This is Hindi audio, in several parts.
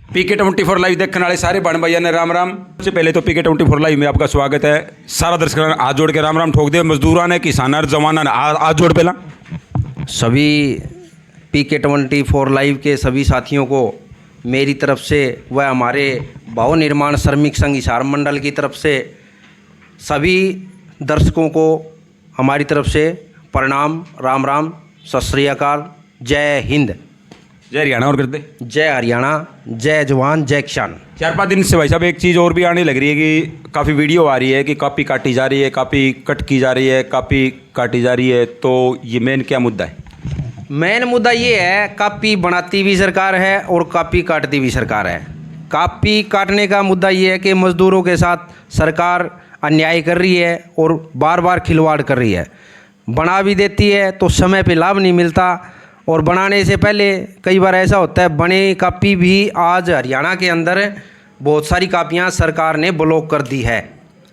PK24 लाइव देखने वाले सारे बहन भैया ने राम राम। सबसे पहले तो PK24 लाइव में आपका स्वागत है। सारा दर्शक हाथ जोड़ के राम राम ठोक दे। मजदूरा ने, किसाना ने, जवाना ने हाथ जोड़ पहला सभी PK24 लाइव के सभी साथियों को मेरी तरफ से व हमारे भवन निर्माण श्रमिक संघ हिसार मंडल की तरफ से सभी दर्शकों को हमारी तरफ से प्रणाम, राम राम, सत श्री अकाल, जय हिंद, जय हरियाणा। और करते जय हरियाणा, जय जवान, जय किसान। 4-5 दिन से भाई साहब एक चीज़ और भी आने लग रही है कि काफ़ी वीडियो आ रही है कि कॉपी काटी जा रही है, कॉपी कट की जा रही है, कॉपी काटी जा रही है। तो ये मेन क्या मुद्दा है? मेन मुद्दा ये है, कॉपी बनाती भी सरकार है और कॉपी काटती भी सरकार है। कॉपी काटने का मुद्दा ये है कि मज़दूरों के साथ सरकार अन्याय कर रही है और बार बार खिलवाड़ कर रही है। बना भी देती है तो समय पे लाभ नहीं मिलता, और बनाने से पहले कई बार ऐसा होता है बने कॉपी भी आज हरियाणा के अंदर बहुत सारी कॉपियाँ सरकार ने ब्लॉक कर दी है।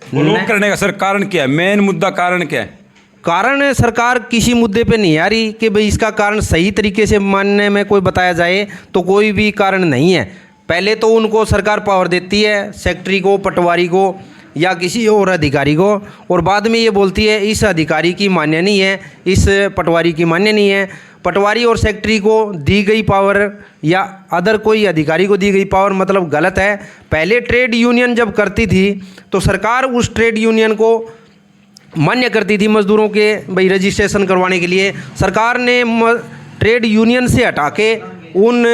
ब्लॉक करने का सर कारण क्या है? मेन मुद्दा कारण क्या है? कारण सरकार किसी मुद्दे पे नहीं आ रही कि भाई इसका कारण सही तरीके से मानने में कोई बताया जाए, तो कोई भी कारण नहीं है। पहले तो उनको सरकार पावर देती है, सेक्रेटरी को, पटवारी को या किसी और अधिकारी को, और बाद में ये बोलती है इस अधिकारी की मान्य नहीं है, इस पटवारी की मान्य नहीं है। पटवारी और सेक्रेटरी को दी गई पावर या अदर कोई अधिकारी को दी गई पावर मतलब गलत है। पहले ट्रेड यूनियन जब करती थी तो सरकार उस ट्रेड यूनियन को मान्य करती थी मज़दूरों के भाई रजिस्ट्रेशन करवाने के लिए। सरकार ने ट्रेड यूनियन से हटा के उन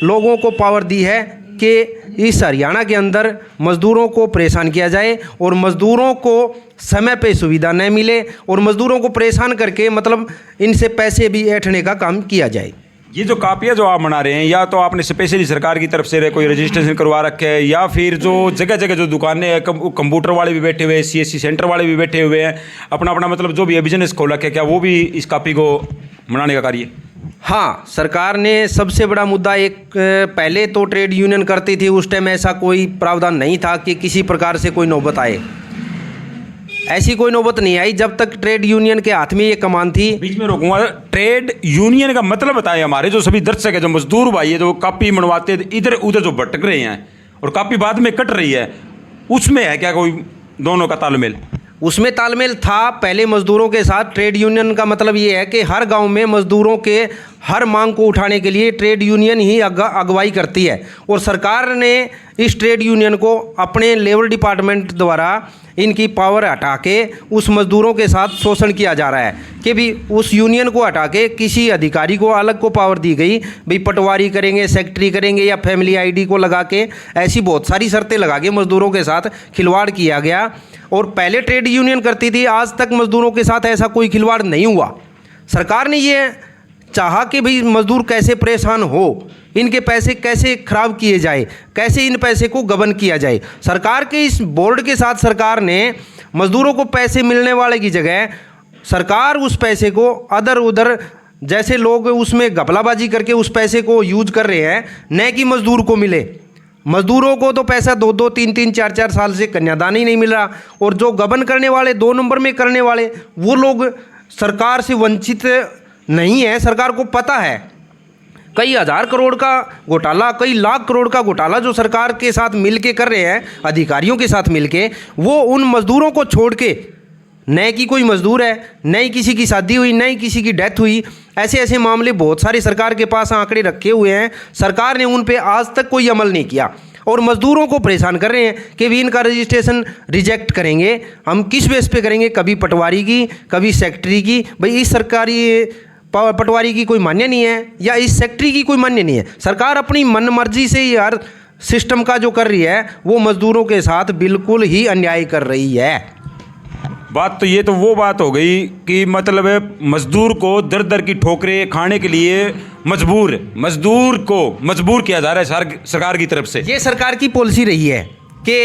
लोगों को पावर दी है कि इस हरियाणा के अंदर मज़दूरों को परेशान किया जाए और मज़दूरों को समय पे सुविधा न मिले और मज़दूरों को परेशान करके मतलब इनसे पैसे भी ऐंठने का काम किया जाए। ये जो कापियाँ जो आप बना रहे हैं, या तो आपने स्पेशली सरकार की तरफ से कोई रजिस्ट्रेशन करवा रखे है, या फिर जो जगह जगह जो दुकानें हैं, कंप्यूटर वाले भी बैठे हुए हैं, CSC सेंटर वाले भी बैठे हुए हैं, अपना अपना मतलब जो भी बिजनेस खोल रखे, क्या वो भी इस कापी को बनाने का कार्य? हाँ, सरकार ने सबसे बड़ा मुद्दा एक, पहले तो ट्रेड यूनियन करती थी, उस टाइम ऐसा कोई प्रावधान नहीं था कि किसी प्रकार से कोई नौबत आए। ऐसी कोई नौबत नहीं आई जब तक ट्रेड यूनियन के हाथ में ये कमान थी। बीच में रोकूंगा, ट्रेड यूनियन का मतलब बताएं हमारे जो सभी दर्शक है, जो मजदूर भाई है, जो कापी बनवाते इधर उधर जो भटक रहे हैं और कापी बाद में कट रही है, उसमें है क्या कोई दोनों का तालमेल? उसमें तालमेल था पहले मज़दूरों के साथ। ट्रेड यूनियन का मतलब ये है कि हर गांव में मज़दूरों के हर मांग को उठाने के लिए ट्रेड यूनियन ही अगुवाई करती है, और सरकार ने इस ट्रेड यूनियन को अपने लेबर डिपार्टमेंट द्वारा इनकी पावर हटा के उस मज़दूरों के साथ शोषण किया जा रहा है कि भी उस यूनियन को हटा के किसी अधिकारी को अलग को पावर दी गई, भाई पटवारी करेंगे, सेक्रेटरी करेंगे या फैमिली ID को लगा के ऐसी बहुत सारी शर्तें लगा के मज़दूरों के साथ खिलवाड़ किया गया। और पहले ट्रेड यूनियन करती थी, आज तक मज़दूरों के साथ ऐसा कोई खिलवाड़ नहीं हुआ। सरकार ने ये चाहा कि भाई मज़दूर कैसे परेशान हो, इनके पैसे कैसे खराब किए जाए, कैसे इन पैसे को गबन किया जाए। सरकार के इस बोर्ड के साथ सरकार ने मज़दूरों को पैसे मिलने वाले की जगह सरकार उस पैसे को अदर उधर, जैसे लोग उसमें घपलाबाजी करके उस पैसे को यूज कर रहे हैं, न कि मज़दूर को मिले। मज़दूरों को तो पैसा 2-2, 3-3, 4-4 साल से कन्यादान ही नहीं मिल रहा, और जो गबन करने वाले 2 नंबर में करने वाले वो लोग सरकार से वंचित नहीं है। सरकार को पता है कई हज़ार करोड़ का घोटाला, कई लाख करोड़ का घोटाला जो सरकार के साथ मिलके कर रहे हैं, अधिकारियों के साथ मिलके, वो उन मज़दूरों को छोड़ के, न कि कोई मज़दूर है, न ही किसी की शादी हुई, न ही किसी की डेथ हुई, ऐसे ऐसे मामले बहुत सारे सरकार के पास आंकड़े रखे हुए हैं। सरकार ने उन पे आज तक कोई अमल नहीं किया और मज़दूरों को परेशान कर रहे हैं कि भी इनका रजिस्ट्रेशन रिजेक्ट करेंगे। हम किस बेस पे करेंगे? कभी पटवारी की, कभी सेक्रेटरी की। भाई इस सरकारी पटवारी की कोई मान्य नहीं है या इस सेक्रेटरी की कोई मान्य नहीं है। सरकार अपनी मन मर्जी से यार सिस्टम का जो कर रही है वो मज़दूरों के साथ बिल्कुल ही अन्याय कर रही है। बात तो ये तो वो बात हो गई कि मतलब मजदूर को दर दर की ठोकरें खाने के लिए मजदूर को मजबूर किया जा रहा है सरकार की तरफ से। ये सरकार की पॉलिसी रही है कि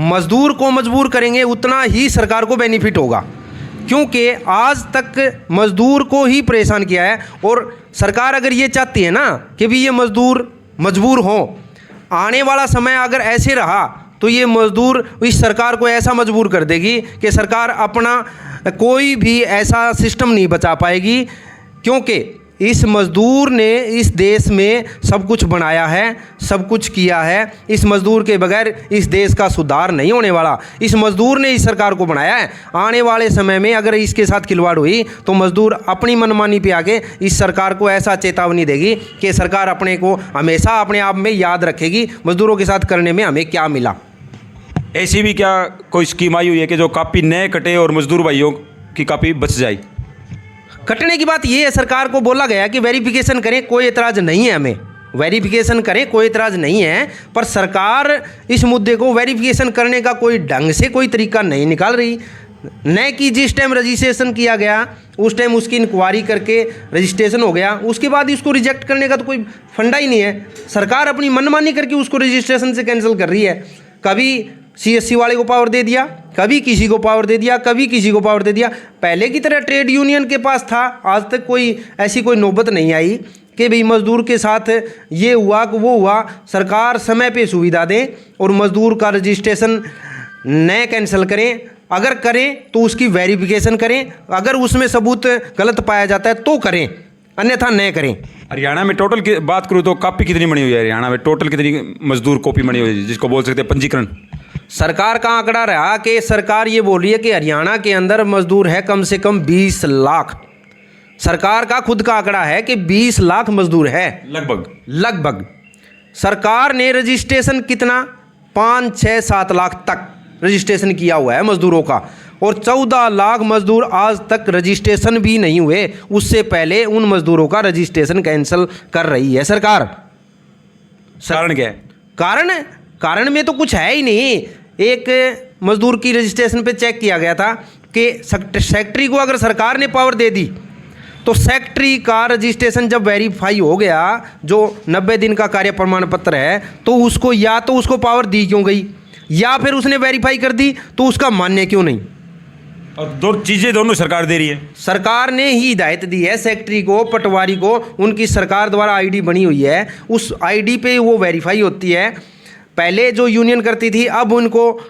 मजदूर को मजबूर करेंगे उतना ही सरकार को बेनिफिट होगा, क्योंकि आज तक मजदूर को ही परेशान किया है। और सरकार अगर ये चाहती है ना कि भी ये मजदूर मजबूर हों, आने वाला समय अगर ऐसे रहा तो ये मजदूर इस सरकार को ऐसा मजबूर कर देगी कि सरकार अपना कोई भी ऐसा सिस्टम नहीं बचा पाएगी, क्योंकि इस मज़दूर ने इस देश में सब कुछ बनाया है, सब कुछ किया है। इस मज़दूर के बगैर इस देश का सुधार नहीं होने वाला। इस मज़दूर ने इस सरकार को बनाया है। आने वाले समय में अगर इसके साथ खिलवाड़ हुई तो मज़दूर अपनी मनमानी पे आके इस सरकार को ऐसा चेतावनी देगी कि सरकार अपने को हमेशा अपने आप में याद रखेगी मज़दूरों के साथ करने में हमें क्या मिला। ऐसी भी क्या कोई स्कीम आई हुई है कि जो कापी नए कटे और मजदूर भाइयों की कापी बच जाए? कटने की बात ये है, सरकार को बोला गया कि वेरिफिकेशन करें, कोई एतराज़ नहीं है, हमें वेरिफिकेशन करें, कोई एतराज़ नहीं है। पर सरकार इस मुद्दे को वेरिफिकेशन करने का कोई ढंग से कोई तरीका नहीं निकाल रही। न कि जिस टाइम रजिस्ट्रेशन किया गया उस टाइम उसकी इंक्वायरी करके रजिस्ट्रेशन हो गया, उसके बाद इसको रिजेक्ट करने का तो कोई फंडा ही नहीं है। सरकार अपनी मनमानी करके उसको रजिस्ट्रेशन से कैंसिल कर रही है। कभी CSC वाले को पावर दे दिया, कभी किसी को पावर दे दिया, कभी किसी को पावर दे दिया। पहले की तरह ट्रेड यूनियन के पास था, आज तक कोई ऐसी कोई नौबत नहीं आई कि भाई मज़दूर के साथ ये हुआ कि वो हुआ। सरकार समय पे सुविधा दें और मज़दूर का रजिस्ट्रेशन न कैंसिल करें। अगर करें तो उसकी वेरिफिकेशन करें, अगर उसमें सबूत गलत पाया जाता है तो करें, अन्यथा न करें। हरियाणा में टोटल की बात करूँ तो कापी कितनी बनी हुई है? हरियाणा में टोटल कितनी मजदूर कॉपी बनी हुई है जिसको बोल सकते हैं पंजीकरण? सरकार का आंकड़ा रहा कि सरकार ये बोल रही है कि हरियाणा के अंदर मजदूर है कम से कम 20 लाख। सरकार का खुद का आंकड़ा है कि 20 लाख मजदूर है लगभग। सरकार ने रजिस्ट्रेशन कितना 5, 6, 7 लाख तक रजिस्ट्रेशन किया हुआ है मजदूरों का, और 14 लाख मजदूर आज तक रजिस्ट्रेशन भी नहीं हुए। उससे पहले उन मजदूरों का रजिस्ट्रेशन कैंसिल कर रही है सरकार। कारण क्या है? कारण में तो कुछ है ही नहीं। एक मजदूर की रजिस्ट्रेशन पे चेक किया गया था कि सेक्रेटरी को अगर सरकार ने पावर दे दी तो सेक्रेटरी का रजिस्ट्रेशन जब वेरीफाई हो गया, जो 90 दिन का कार्य प्रमाण पत्र है, तो उसको या तो उसको पावर दी क्यों गई, या फिर उसने वेरीफाई कर दी तो उसका मान्य क्यों नहीं। और दो चीज़ें दोनों सरकार दे रही है। सरकार ने ही हिदायत दी है सेक्रेटरी को, पटवारी को, उनकी सरकार द्वारा आईडी बनी हुई है, उस आईडी पे वो वेरीफाई होती है। पहले जो यूनियन करती थी, अब उनको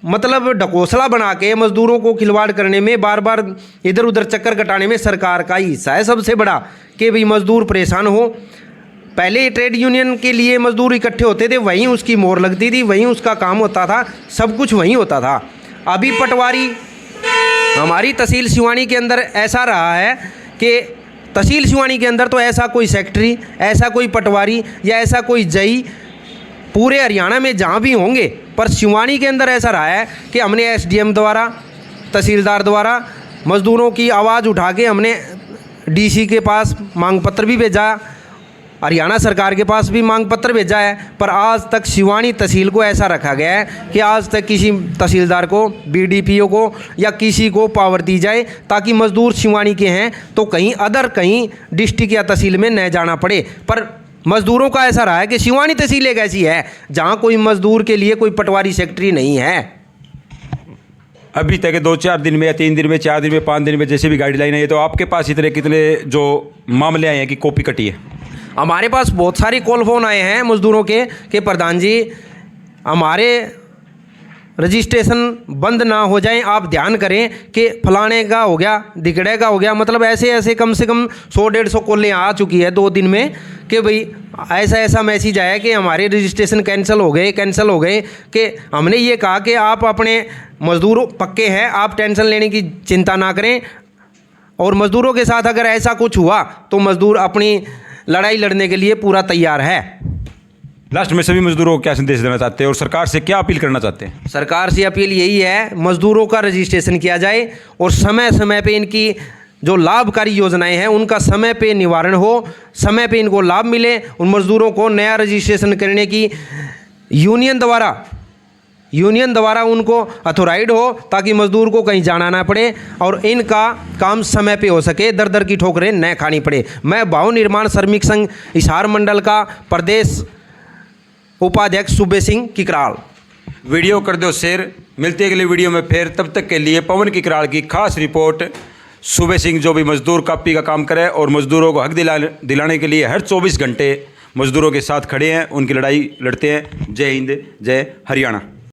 मतलब ढकोसला बना के मजदूरों को खिलवाड़ करने में, बार बार इधर उधर चक्कर कटाने में सरकार का ही हिस्सा है सबसे बड़ा, कि भाई मजदूर परेशान हो। पहले ट्रेड यूनियन के लिए मजदूर इकट्ठे होते थे, वहीं उसकी मोहर लगती थी, वहीं उसका काम होता था, सब कुछ वहीं होता था। अभी पटवारी हमारी तहसील सिवानी के अंदर ऐसा रहा है कि तहसील सिवानी के अंदर तो ऐसा कोई सेक्रेटरी, ऐसा कोई पटवारी या ऐसा कोई जई पूरे हरियाणा में जहाँ भी होंगे, पर सिवानी के अंदर ऐसा रहा है कि हमने SDM द्वारा, तहसीलदार द्वारा मज़दूरों की आवाज़ उठा के हमने DC के पास मांग पत्र भी भेजा, हरियाणा सरकार के पास भी मांग पत्र भेजा है, पर आज तक सिवानी तहसील को ऐसा रखा गया है कि आज तक किसी तहसीलदार को, BDPO को या किसी को पावर दी जाए ताकि मज़दूर सिवानी के हैं तो कहीं डिस्ट्रिक्ट या तहसील में न जाना पड़े। पर मज़दूरों का ऐसा रहा है कि सिवानी तहसील एक ऐसी है जहाँ कोई मज़दूर के लिए कोई पटवारी सेक्रेटरी नहीं है। अभी तक 2-4 दिन में या 3 दिन में, 4 दिन में, 5 दिन में जैसे भी गाइडलाइन है, तो आपके पास इतने कितने जो मामले आए हैं कि कॉपी कटी है? हमारे पास बहुत सारे कॉल फोन आए हैं मज़दूरों के कि प्रधान जी हमारे रजिस्ट्रेशन बंद ना हो जाए, आप ध्यान करें कि फलाने का हो गया, धिकड़े का हो गया। मतलब ऐसे कम से कम 100-150 कॉलें आ चुकी है 2 दिन में कि भाई ऐसा मैसेज आया कि हमारे रजिस्ट्रेशन कैंसिल हो गए कि हमने ये कहा कि आप अपने मज़दूर पक्के हैं, आप टेंशन लेने की चिंता ना करें, और मज़दूरों के साथ अगर ऐसा कुछ हुआ तो मज़दूर अपनी लड़ाई लड़ने के लिए पूरा तैयार है। लास्ट में सभी मजदूरों को क्या संदेश देना चाहते हैं और सरकार से क्या अपील करना चाहते हैं? सरकार से अपील यही है, मज़दूरों का रजिस्ट्रेशन किया जाए और समय समय पे इनकी जो लाभकारी योजनाएं हैं उनका समय पे निवारण हो, समय पे इनको लाभ मिले। उन मज़दूरों को नया रजिस्ट्रेशन करने की यूनियन द्वारा उनको अथोराइड हो ताकि मज़दूर को कहीं जाना ना पड़े और इनका काम समय पे हो सके, दर दर की ठोकरें न खानी पड़े। मैं भवन निर्माण श्रमिक संघ हिसार मंडल का प्रदेश उपाध्यक्ष सूबे सिंह किकराल। वीडियो कर दो शेयर, मिलते हैं अगली वीडियो में फिर। तब तक के लिए पवन किकराल की खास रिपोर्ट। सूबे सिंह जो भी मजदूर कापी का काम करे और मजदूरों को हक दिलाने के लिए हर 24 घंटे मजदूरों के साथ खड़े हैं, उनकी लड़ाई लड़ते हैं। जय हिंद, जय हरियाणा।